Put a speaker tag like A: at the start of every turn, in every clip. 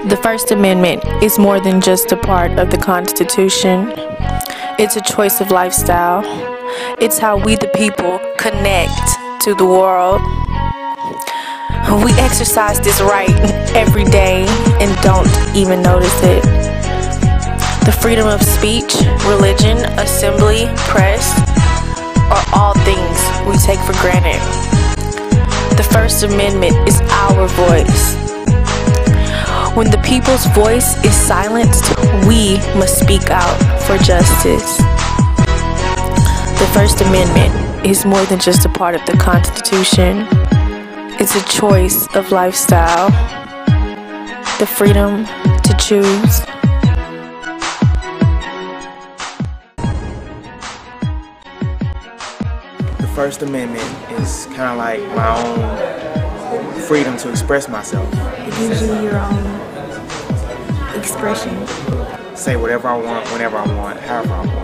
A: The First Amendment is more than just a part of the Constitution. It's a choice of lifestyle. It's how we the people connect to the world. We exercise this right every day and don't even notice it. The freedom of speech, religion, assembly, press are all things we take for granted. The First Amendment is our voice. When the people's voice is silenced, we must speak out for justice. The First Amendment is more than just a part of the Constitution. It's a choice of lifestyle. The freedom to choose.
B: The First Amendment is kind of like my own freedom to express myself.
C: It gives you your own expression.
B: Say whatever I want, whenever I want, however I want.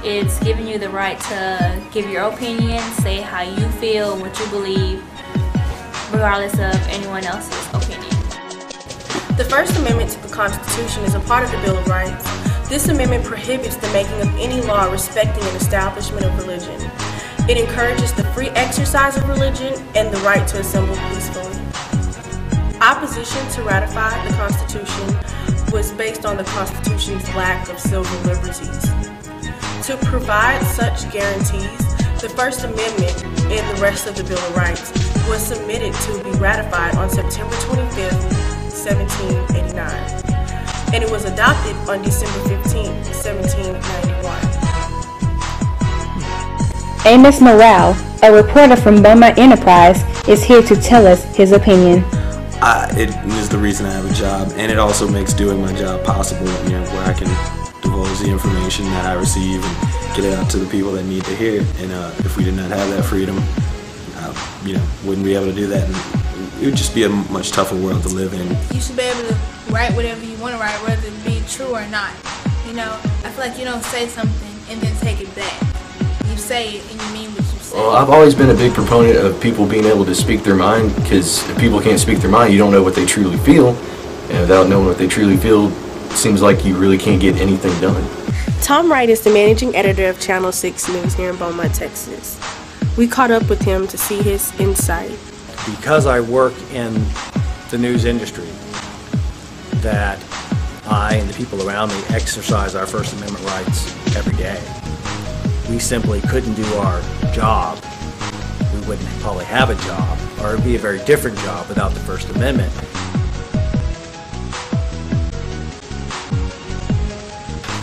D: It's giving you the right to give your opinion, say how you feel, what you believe, regardless of anyone else's opinion.
E: The First Amendment to the Constitution is a part of the Bill of Rights. This amendment prohibits the making of any law respecting an establishment of religion. It encourages the free exercise of religion and the right to assemble peacefully. Opposition to ratify the Constitution was based on the Constitution's lack of civil liberties. To provide such guarantees, the First Amendment and the rest of the Bill of Rights was submitted to be ratified on September 25, 1789, and it was adopted on December 15, 1791.
F: Amos Morale, a reporter from Beaumont Enterprise, is here to tell us his opinion.
G: It is the reason I have a job, and it also makes doing my job possible, where I can divulge the information that I receive and get it out to the people that need to hear it. And if we did not have that freedom, wouldn't be able to do that. And it would just be a much tougher world to live in.
H: You should be able to write whatever you want to write, whether it be true or not. I feel like you don't say something and then take it back. You say it and you mean what you say.
I: Well, I've always been a big proponent of people being able to speak their mind, because if people can't speak their mind, you don't know what they truly feel. And without knowing what they truly feel, it seems like you really can't get anything done.
E: Tom Wright is the managing editor of Channel 6 News here in Beaumont, Texas. We caught up with him to see his insight.
J: Because I work in the news industry, that I and the people around me exercise our First Amendment rights every day. We simply couldn't do our job. We wouldn't probably have a job, or it'd be a very different job without the First Amendment.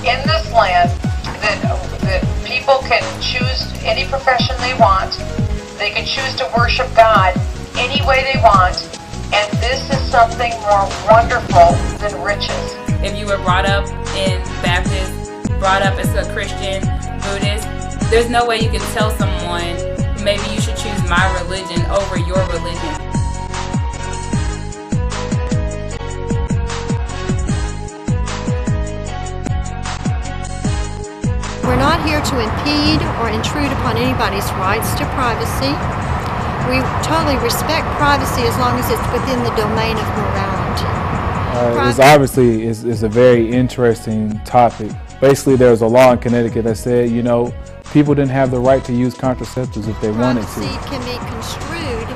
K: In this land, that people can choose any profession they want. They can choose to worship God any way they want, and this is something more wonderful than riches.
D: If you were brought up in Baptist, brought up as a Christian, Buddhist, there's no way you can tell someone, maybe you should choose my religion over your religion.
L: We're not here to impede or intrude upon anybody's rights to privacy. We totally respect privacy as long as it's within the domain of morality.
M: It's obviously is a very interesting topic. Basically, there was a law in Connecticut that said, people didn't have the right to use contraceptives if they wanted to.
L: Privacy can be construed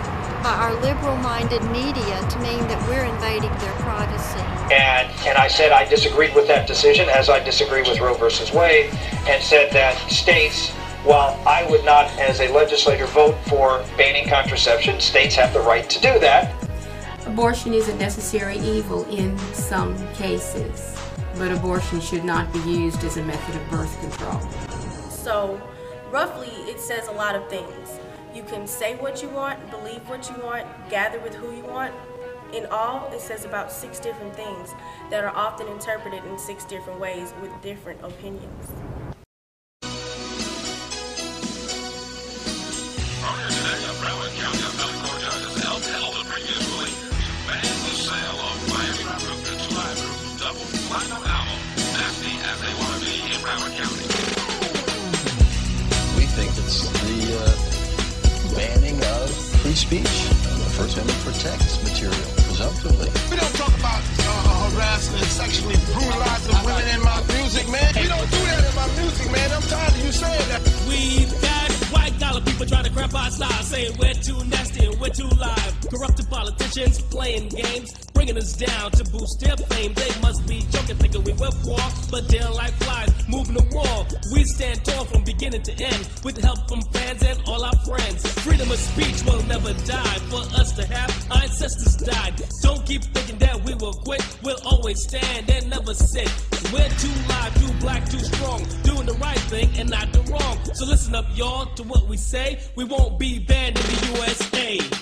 L: by our liberal-minded media to mean that we're invading their privacy.
N: And I said I disagreed with that decision, as I disagree with Roe versus Wade, and said that states, while I would not as a legislator vote for banning contraception, states have the right to do that.
O: Abortion is a necessary evil in some cases, but abortion should not be used as a method of birth control.
E: So, roughly, it says a lot of things. You can say what you want, believe what you want, gather with who you want. In all, it says about 6 different things that are often interpreted in 6 different ways with different opinions.
P: Ban the sale of Myleera Group and Sly Group double platinum album. Howard County.
Q: We think it's the banning of free speech. The First Amendment protects material, presumptively.
P: We don't talk about harassing and sexually brutalizing women in my music, man. We don't do that in my music, man. I'm tired of you saying that.
R: We've got white collar people trying to crap our style, saying we're too nasty and we're too live. Corrupted politicians playing games, bringing us down to boost their fame. They must be joking, thinking we were poor, but they're like flies, moving the wall. We stand tall from beginning to end, with help from fans and all our friends. Freedom of speech will never die. For us to have, our ancestors died. Don't keep thinking that we will quit. We'll always stand and never sit. We're too live, too black, too strong, doing the right thing and not the wrong. So listen up, y'all, to what we say. We won't be banned in the USA.